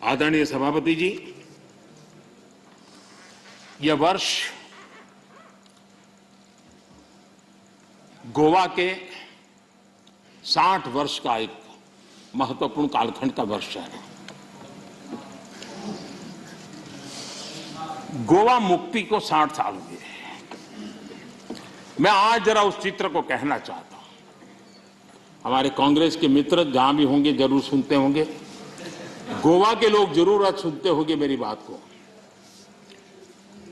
आदरणीय सभापति जी, यह वर्ष गोवा के 60 वर्ष का एक महत्वपूर्ण कालखंड का वर्ष है। गोवा मुक्ति को 60 साल हुए। मैं आज जरा उस चित्र को कहना चाहता हूं। हमारे कांग्रेस के मित्र जहां भी होंगे जरूर सुनते होंगे, गोवा के लोग जरूर आज सुनते होंगे मेरी बात को।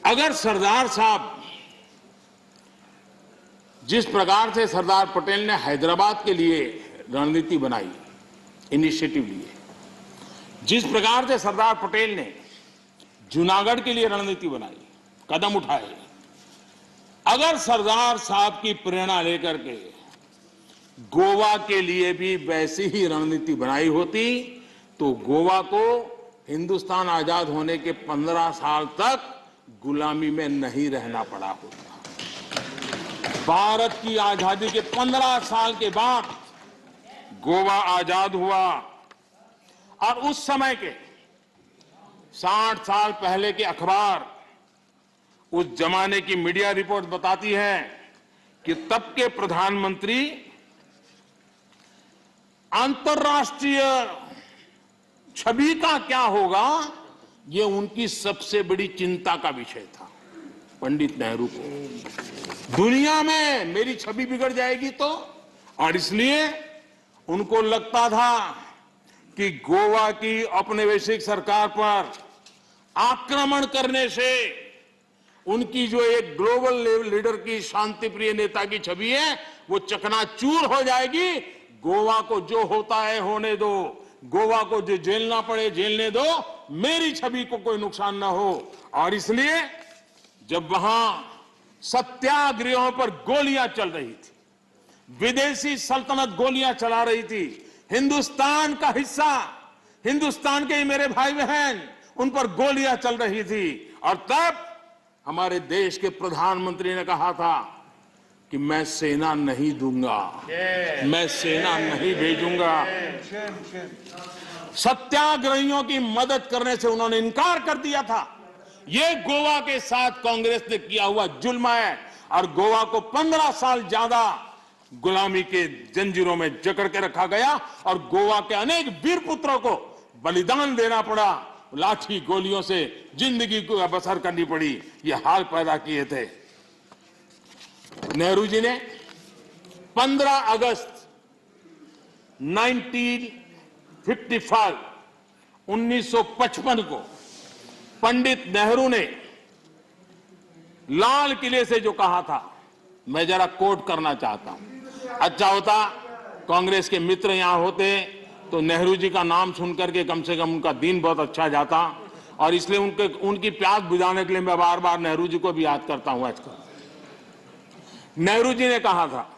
अगर सरदार साहब जिस प्रकार से सरदार पटेल ने हैदराबाद के लिए रणनीति बनाई, इनिशिएटिव लिए, जिस प्रकार से सरदार पटेल ने जूनागढ़ के लिए रणनीति बनाई, कदम उठाए, अगर सरदार साहब की प्रेरणा लेकर के गोवा के लिए भी वैसी ही रणनीति बनाई होती तो गोवा को हिंदुस्तान आजाद होने के 15 साल तक गुलामी में नहीं रहना पड़ा होता। भारत की आजादी के 15 साल के बाद गोवा आजाद हुआ और उस समय के 60 साल पहले के अखबार, उस जमाने की मीडिया रिपोर्ट बताती है कि तब के प्रधानमंत्री अंतर्राष्ट्रीय छवि का क्या होगा, यह उनकी सबसे बड़ी चिंता का विषय था। पंडित नेहरू को दुनिया में मेरी छवि बिगड़ जाएगी तो, और इसलिए उनको लगता था कि गोवा की औपनिवेशिक सरकार पर आक्रमण करने से उनकी जो एक ग्लोबल लीडर की, शांति प्रिय नेता की छवि है, वो चकनाचूर हो जाएगी। गोवा को जो होता है होने दो, गोवा को जो झेलना पड़े झेलने दो, मेरी छवि को कोई नुकसान ना हो। और इसलिए जब वहां सत्याग्रहों पर गोलियां चल रही थी, विदेशी सल्तनत गोलियां चला रही थी, हिंदुस्तान का हिस्सा, हिंदुस्तान के मेरे भाई बहन, उन पर गोलियां चल रही थी, और तब हमारे देश के प्रधानमंत्री ने कहा था कि मैं सेना नहीं दूंगा, मैं सेना नहीं भेजूंगा। सत्याग्रहियों की मदद करने से उन्होंने इनकार कर दिया था। यह गोवा के साथ कांग्रेस ने किया हुआ जुल्म है, और गोवा को 15 साल ज्यादा गुलामी के जंजीरों में जकड़ के रखा गया, और गोवा के अनेक वीर पुत्रों को बलिदान देना पड़ा, लाठी गोलियों से जिंदगी को बसर करनी पड़ी। ये हाल पैदा किए थे। नेहरू जी ने 15 अगस्त 1955 को पंडित नेहरू ने लाल किले से जो कहा था, मैं जरा कोट करना चाहता हूं। अच्छा होता कांग्रेस के मित्र यहां होते तो नेहरू जी का नाम सुनकर के कम से कम उनका दिन बहुत अच्छा जाता, और इसलिए उनकी प्यास बुझाने के लिए मैं बार बार नेहरू जी को भी याद करता हूं। आजकल नेहरू जी ने कहा था,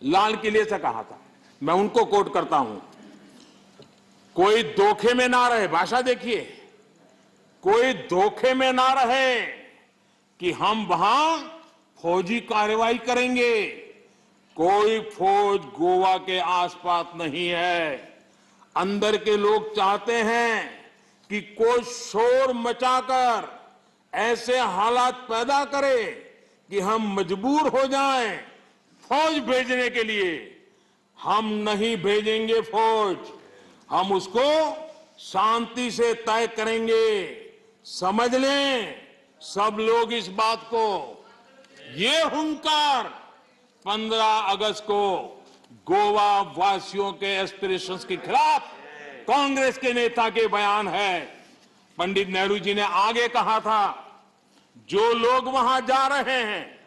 लाल किले से कहा था, मैं उनको कोट करता हूं, कोई धोखे में ना रहे, भाषा देखिए, कोई धोखे में ना रहे कि हम वहां फौजी कार्रवाई करेंगे। कोई फौज गोवा के आसपास नहीं है। अंदर के लोग चाहते हैं कि कोई शोर मचाकर ऐसे हालात पैदा करे कि हम मजबूर हो जाएं फौज भेजने के लिए। हम नहीं भेजेंगे फौज, हम उसको शांति से तय करेंगे। समझ लें सब लोग इस बात को। ये हुंकार 15 अगस्त को गोवा वासियों के एस्पिरेशंस के खिलाफ कांग्रेस के नेता के बयान है। पंडित नेहरू जी ने आगे कहा था, जो लोग वहां जा रहे हैं,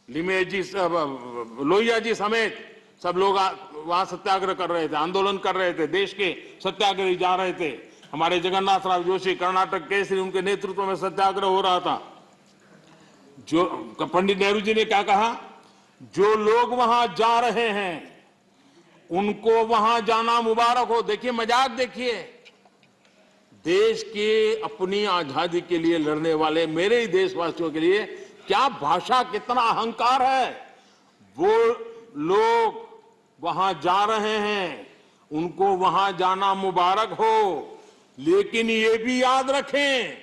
लिमेज जी, लोहिया जी समेत सब लोग वहां सत्याग्रह कर रहे थे, आंदोलन कर रहे थे, देश के सत्याग्रही जा रहे थे। हमारे जगन्नाथ राव जोशी कर्नाटक केसरी, उनके नेतृत्व में सत्याग्रह हो रहा था। जो पंडित नेहरू जी ने क्या कहा, जो लोग वहां जा रहे हैं उनको वहां जाना मुबारक हो। देखिए मजाक, देखिए देश के अपनी आजादी के लिए लड़ने वाले मेरे ही देशवासियों के लिए क्या भाषा, कितना अहंकार है। वो लोग वहां जा रहे हैं, उनको वहां जाना मुबारक हो। लेकिन ये भी याद रखें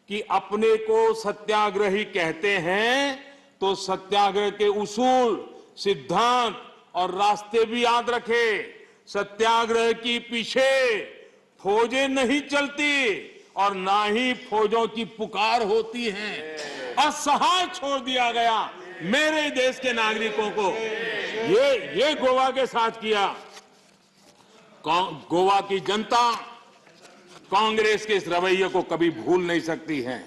कि अपने को सत्याग्रही कहते हैं तो सत्याग्रह के उसूल, सिद्धांत और रास्ते भी याद रखें। सत्याग्रह की पीछे फौजें नहीं चलती और ना ही फौजों की पुकार होती है। असहाय छोड़ दिया गया मेरे देश के नागरिकों को। ये गोवा के साथ किया। गोवा की जनता कांग्रेस के इस रवैये को कभी भूल नहीं सकती है।